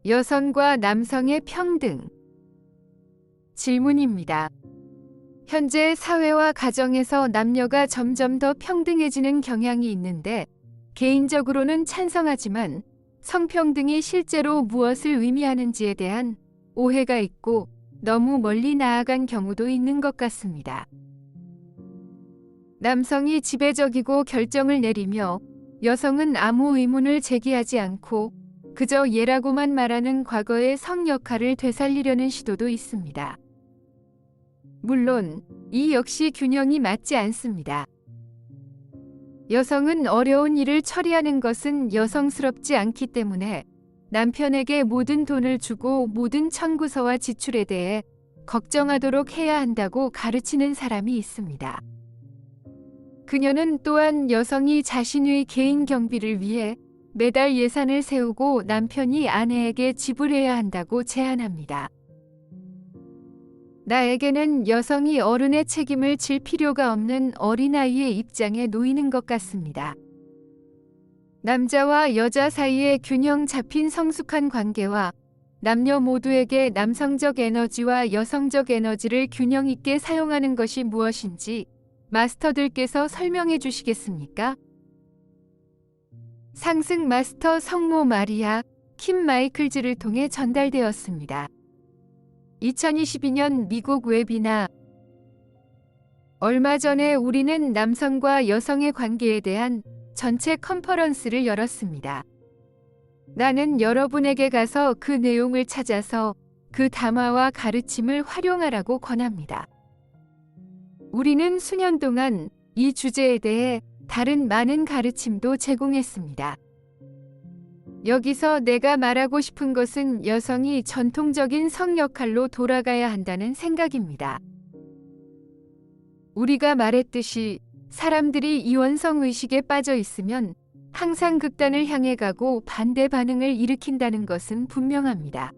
여성과 남성의 평등. 질문입니다. 현재 사회와 가정에서 남녀가 점점 더 평등해지는 경향이 있는데 개인적으로는 찬성하지만 성평등이 실제로 무엇을 의미하는지에 대한 오해가 있고 너무 멀리 나아간 경우도 있는 것 같습니다. 남성이 지배적이고 결정을 내리며 여성은 아무 의문을 제기하지 않고 그저 예라고만 말하는 과거의 성 역할을 되살리려는 시도도 있습니다. 물론 이 역시 균형이 맞지 않습니다. 여성은 어려운 일을 처리하는 것은 여성스럽지 않기 때문에 남편에게 모든 돈을 주고 모든 청구서와 지출에 대해 걱정하도록 해야 한다고 가르치는 사람이 있습니다. 그녀는 또한 여성이 자신의 개인 경비를 위해 매달 예산을 세우고 남편이 아내에게 지불해야 한다고 제안합니다. 나에게는 여성이 어른의 책임을 질 필요가 없는 어린아이의 입장에 놓이는 것 같습니다. 남자와 여자 사이의 균형 잡힌 성숙한 관계와 남녀 모두에게 남성적 에너지와 여성적 에너지를 균형 있게 사용하는 것이 무엇인지 마스터들께서 설명해 주시겠습니까? 상승 마스터 성모 마리아 킴 마이클즈를 통해 전달되었습니다. 2022년 미국 웹이나 얼마 전에 우리는 남성과 여성의 관계에 대한 전체 컨퍼런스를 열었습니다. 나는 여러분에게 가서 그 내용을 찾아서 그 담화와 가르침을 활용하라고 권합니다. 우리는 수년 동안 이 주제에 대해 다른 많은 가르침도 제공했습니다. 여기서 내가 말하고 싶은 것은 여성이 전통적인 성 역할로 돌아가야 한다는 생각입니다. 우리가 말했듯이 사람들이 이원성 의식에 빠져 있으면 항상 극단을 향해 가고 반대 반응을 일으킨다는 것은 분명합니다.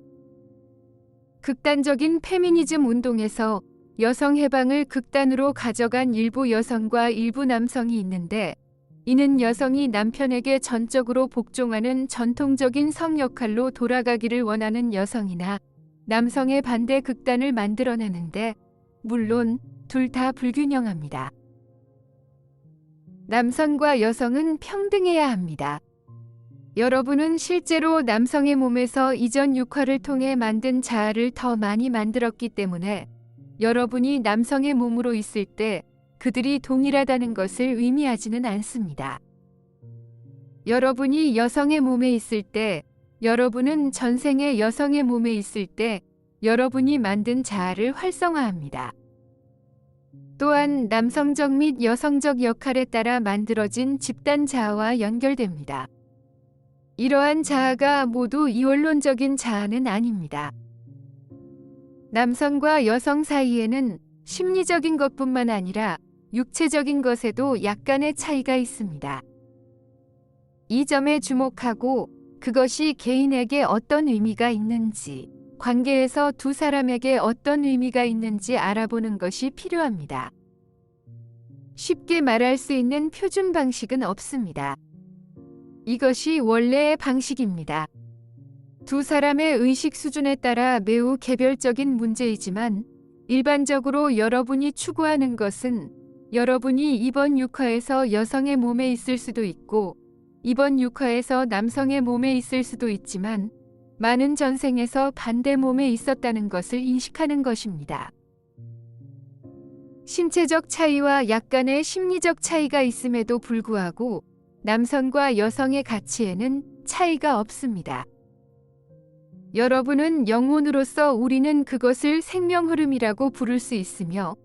극단적인 페미니즘 운동에서 여성 해방을 극단으로 가져간 일부 여성과 일부 남성이 있는데 이는 여성이 남편에게 전적으로 복종하는 전통적인 성 역할로 돌아가기를 원하는 여성이나 남성의 반대 극단을 만들어내는데 물론 둘 다 불균형합니다. 남성과 여성은 평등해야 합니다. 여러분은 실제로 남성의 몸에서 이전 육화를 통해 만든 자아를 더 많이 만들었기 때문에 여러분이 남성의 몸으로 있을 때 그들이 동일하다는 것을 의미하지는 않습니다. 여러분이 여성의 몸에 있을 때, 여러분은 전생의 여성의 몸에 있을 때 여러분이 만든 자아를 활성화합니다. 또한 남성적 및 여성적 역할에 따라 만들어진 집단 자아와 연결됩니다. 이러한 자아가 모두 이원론적인 자아는 아닙니다. 남성과 여성 사이에는 심리적인 것뿐만 아니라 육체적인 것에도 약간의 차이가 있습니다. 이 점에 주목하고 그것이 개인에게 어떤 의미가 있는지, 관계에서 두 사람에게 어떤 의미가 있는지 알아보는 것이 필요합니다. 쉽게 말할 수 있는 표준 방식은 없습니다. 이것이 원래의 방식입니다. 두 사람의 의식 수준에 따라 매우 개별적인 문제이지만 일반적으로 여러분이 추구하는 것은 여러분이 이번 육화에서 여성의 몸에 있을 수도 있고 이번 육화에서 남성의 몸에 있을 수도 있지만 많은 전생에서 반대 몸에 있었다는 것을 인식하는 것입니다. 신체적 차이와 약간의 심리적 차이가 있음에도 불구하고 남성과 여성의 가치에는 차이가 없습니다. 여러분은 영혼으로서 우리는 그것을 생명 흐름이라고 부를 수 있으며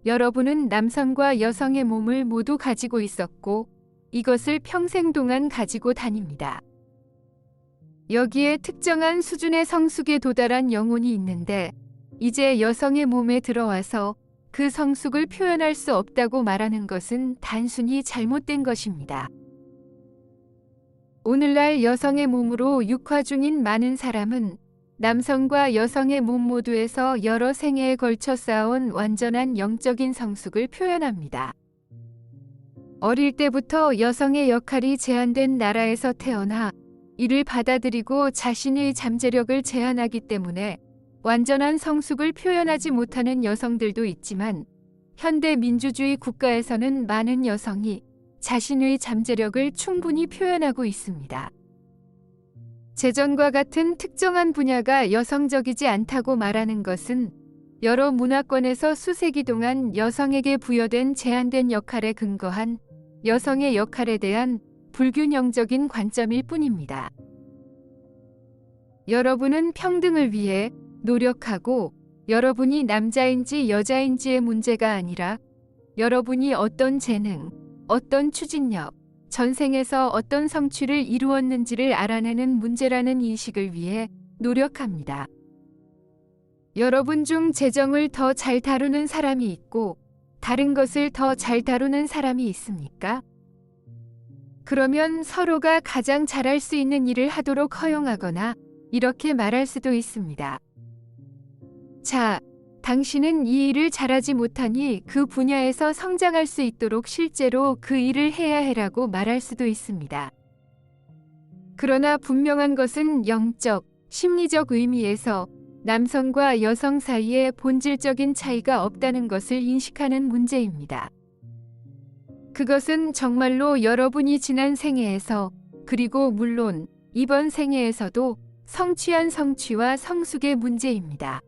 여러분은 남성과 여성의 몸을 모두 가지고 있었고 이것을 평생 동안 가지고 다닙니다. 여기에 특정한 수준의 성숙에 도달한 영혼이 있는데 이제 여성의 몸에 들어와서 그 성숙을 표현할 수 없다고 말하는 것은 단순히 잘못된 것입니다. 오늘날 여성의 몸으로 육화 중인 많은 사람은 남성과 여성의 몸 모두에서 여러 생애에 걸쳐 쌓아온 완전한 영적인 성숙을 표현합니다. 어릴 때부터 여성의 역할이 제한된 나라에서 태어나 이를 받아들이고 자신의 잠재력을 제한하기 때문에 완전한 성숙을 표현하지 못하는 여성들도 있지만 현대 민주주의 국가에서는 많은 여성이 자신의 잠재력을 충분히 표현하고 있습니다. 재전과 같은 특정한 분야가 여성적이지 않다고 말하는 것은 여러 문화권에서 수세기 동안 여성에게 부여된 제한된 역할에 근거한 여성의 역할에 대한 불균형적인 관점일 뿐입니다. 여러분은 평등을 위해 노력하고 여러분이 남자인지 여자인지의 문제가 아니라 여러분이 어떤 재능, 어떤 추진력, 전생에서 어떤 성취를 이루었는지를 알아내는 문제라는 인식을 위해 노력합니다. 여러분 중 재정을 더 잘 다루는 사람이 있고 다른 것을 더 잘 다루는 사람이 있습니까? 그러면 서로가 가장 잘할 수 있는 일을 하도록 허용하거나 이렇게 말할 수도 있습니다. 자, 당신은 이 일을 잘하지 못하니 그 분야에서 성장할 수 있도록 실제로 그 일을 해야 해라고 말할 수도 있습니다. 그러나 분명한 것은 영적, 심리적 의미에서 남성과 여성 사이에 본질적인 차이가 없다는 것을 인식하는 문제입니다. 그것은 정말로 여러분이 지난 생애에서 그리고 물론 이번 생애에서도 성취한 성취와 성숙의 문제입니다.